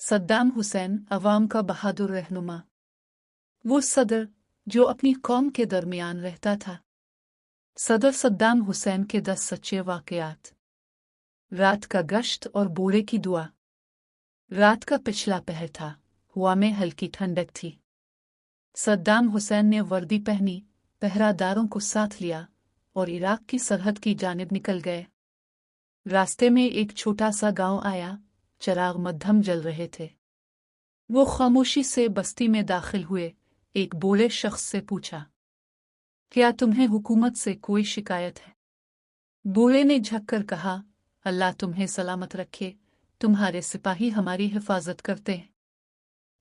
सद्दाम हुसैन अवाम का बहादुर रहनुमा। वो सदर जो अपनी कौम के दरमियान रहता था। सदर सद्दाम हुसैन के 10 सच्चे वाक़यात। रात का गश्त और बूढ़े की दुआ। रात का पिछला पहर था, हवा में हल्की ठंडक थी। सद्दाम हुसैन ने वर्दी पहनी, पहरादारों को साथ लिया और इराक की सरहद की जानिब निकल गए। रास्ते में एक छोटा सा गांव आया, चिराग मध्यम जल रहे थे। वो खामोशी से बस्ती में दाखिल हुए। एक बूढ़े शख्स से पूछा, क्या तुम्हें हुकूमत से कोई शिकायत है? बूढ़े ने झुककर कहा, अल्लाह तुम्हें सलामत रखे, तुम्हारे सिपाही हमारी हिफाजत करते हैं।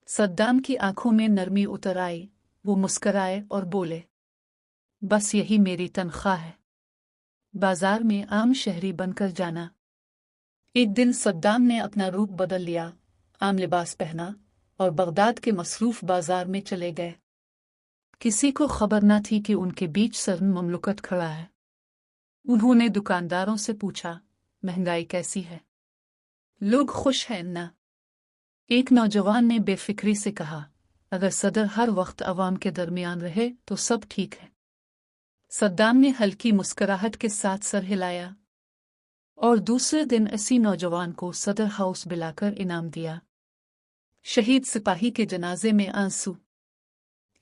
सद्दाम की आंखों में नरमी उतर आई। वो मुस्कराए और बोले, बस यही मेरी तनख्वाह है, बाजार में आम शहरी बनकर जाना। एक दिन सद्दाम ने अपना रूप बदल लिया, आम लिबास पहना और बगदाद के मसरूफ बाजार में चले गए। किसी को खबर न थी कि उनके बीच सरन ममलुकत खड़ा है। उन्होंने दुकानदारों से पूछा, महंगाई कैसी है? लोग खुश हैं ना? एक नौजवान ने बेफिक्री से कहा, अगर सदर हर वक्त अवाम के दरमियान रहे तो सब ठीक है। सद्दाम ने हल्की मुस्कुराहट के साथ सर हिलाया और दूसरे दिन इसी नौजवान को सदर हाउस बुलाकर इनाम दिया। शहीद सिपाही के जनाजे में आंसू।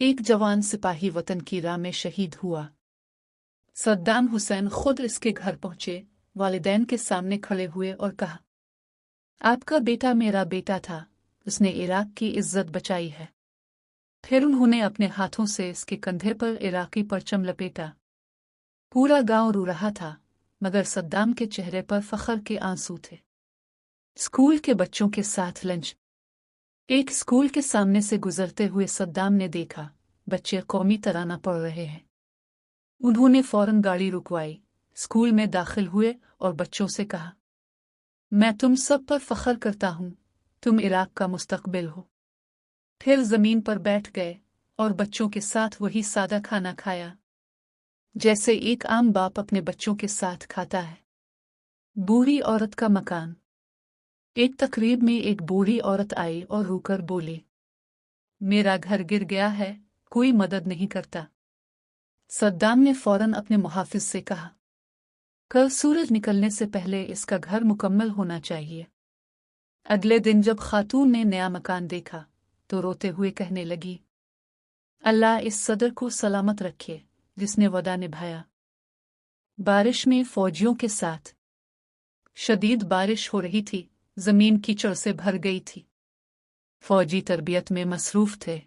एक जवान सिपाही वतन की राह में शहीद हुआ। सद्दाम हुसैन खुद इसके घर पहुंचे, वालिदैन के सामने खड़े हुए और कहा, आपका बेटा मेरा बेटा था, उसने इराक की इज्जत बचाई है। फिर उन्होंने अपने हाथों से इसके कंधे पर इराकी परचम लपेटा। पूरा गांव रो रहा था, मगर सद्दाम के चेहरे पर फख्र के आंसू थे। स्कूल के बच्चों के साथ लंच। एक स्कूल के सामने से गुजरते हुए सद्दाम ने देखा, बच्चे कौमी तराना पढ़ रहे हैं। उन्होंने फौरन गाड़ी रुकवाई, स्कूल में दाखिल हुए और बच्चों से कहा, मैं तुम सब पर फख्र करता हूं, तुम इराक का मुस्तकबिल हो। फिर जमीन पर बैठ गए और बच्चों के साथ वही सादा खाना खाया, जैसे एक आम बाप अपने बच्चों के साथ खाता है। बूढ़ी औरत का मकान। एक तकरीब में एक बूढ़ी औरत आई और रोकर बोली, मेरा घर गिर गया है, कोई मदद नहीं करता। सद्दाम ने फौरन अपने मुहाफिज से कहा, कल सूरज निकलने से पहले इसका घर मुकम्मल होना चाहिए। अगले दिन जब खातून ने नया मकान देखा तो रोते हुए कहने लगी, अल्लाह इस सदर को सलामत रखे जिसने वदा निभाया। बारिश में फौजियों के साथ। शदीद बारिश हो रही थी, जमीन कीचड़ से भर गई थी। फौजी तरबियत में मसरूफ थे।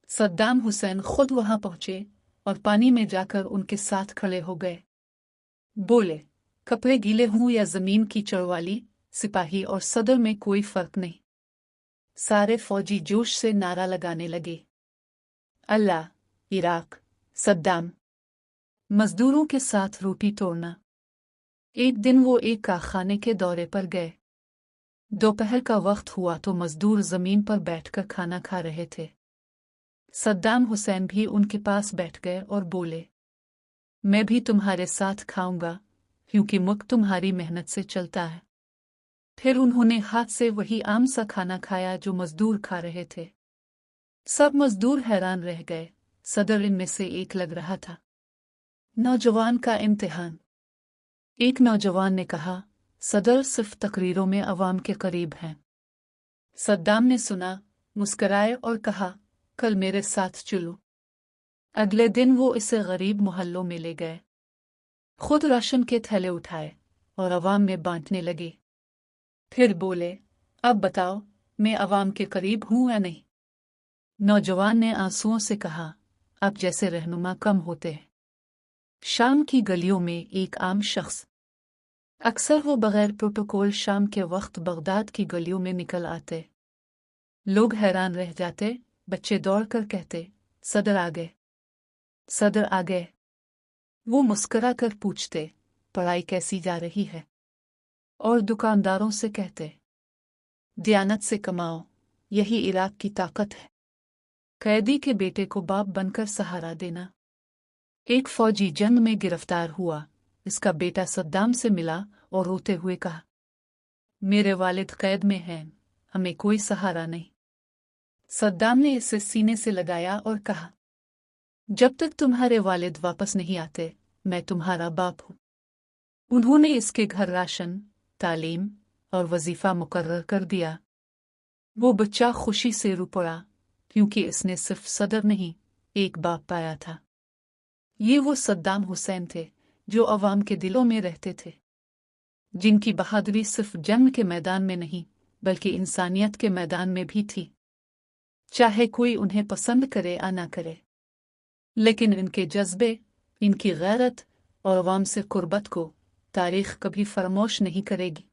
सद्दाम हुसैन खुद वहां पहुंचे और पानी में जाकर उनके साथ खड़े हो गए। बोले, कपड़े गीले हों या जमीन कीचड़ वाली, सिपाही और सदर में कोई फर्क नहीं। सारे फौजी जोश से नारा लगाने लगे, अल्लाह, इराक, सद्दाम। मजदूरों के साथ रोटी तोड़ना। एक दिन वो एक कारखाने के दौरे पर गए। दोपहर का वक्त हुआ तो मजदूर जमीन पर बैठकर खाना खा रहे थे। सद्दाम हुसैन भी उनके पास बैठ गए और बोले, मैं भी तुम्हारे साथ खाऊंगा क्योंकि मुल्क तुम्हारी मेहनत से चलता है। फिर उन्होंने हाथ से वही आम सा खाना खाया जो मजदूर खा रहे थे। सब मजदूर हैरान रह गए, सदर इनमें से एक लग रहा था। नौजवान का इम्तिहान। एक नौजवान ने कहा, सदर सिर्फ तकरीरों में अवाम के करीब हैं। सद्दाम ने सुना, मुस्कराए और कहा, कल मेरे साथ चलो। अगले दिन वो इसे गरीब मोहल्लों में ले गए। खुद राशन के थैले उठाए और अवाम में बांटने लगे। फिर बोले, अब बताओ, मैं अवाम के करीब हूं या नहीं? नौजवान ने आंसुओं से कहा, अब जैसे रहनुमा कम होते हैं। शाम की गलियों में एक आम शख्स। अक्सर वो बगैर प्रोटोकॉल शाम के वक्त बगदाद की गलियों में निकल आते। लोग हैरान रह जाते, बच्चे दौड़कर कहते, सदर आ गए, सदर आ गए। वो मुस्कुरा कर पूछते, पढ़ाई कैसी जा रही है? और दुकानदारों से कहते, दियानत से कमाओ, यही इराक की ताकत है। कैदी के बेटे को बाप बनकर सहारा देना। एक फौजी जंग में गिरफ्तार हुआ, इसका बेटा सद्दाम से मिला और रोते हुए कहा, मेरे वालिद कैद में हैं, हमें कोई सहारा नहीं। सद्दाम ने इसे सीने से लगाया और कहा, जब तक तुम्हारे वालिद वापस नहीं आते मैं तुम्हारा बाप हूँ। उन्होंने इसके घर राशन, तालीम और वजीफा मुकर्रर कर दिया। वो बच्चा खुशी से रो पड़ा क्योंकि इसने सिर्फ सदर नहीं एक बाप पाया था। ये वो सद्दाम हुसैन थे जो अवाम के दिलों में रहते थे, जिनकी बहादुरी सिर्फ जंग के मैदान में नहीं बल्कि इंसानियत के मैदान में भी थी। चाहे कोई उन्हें पसंद करे या ना करे, लेकिन इनके जज्बे, इनकी गैरत और अवाम से कुर्बत को तारीख कभी फरामोश नहीं करेगी।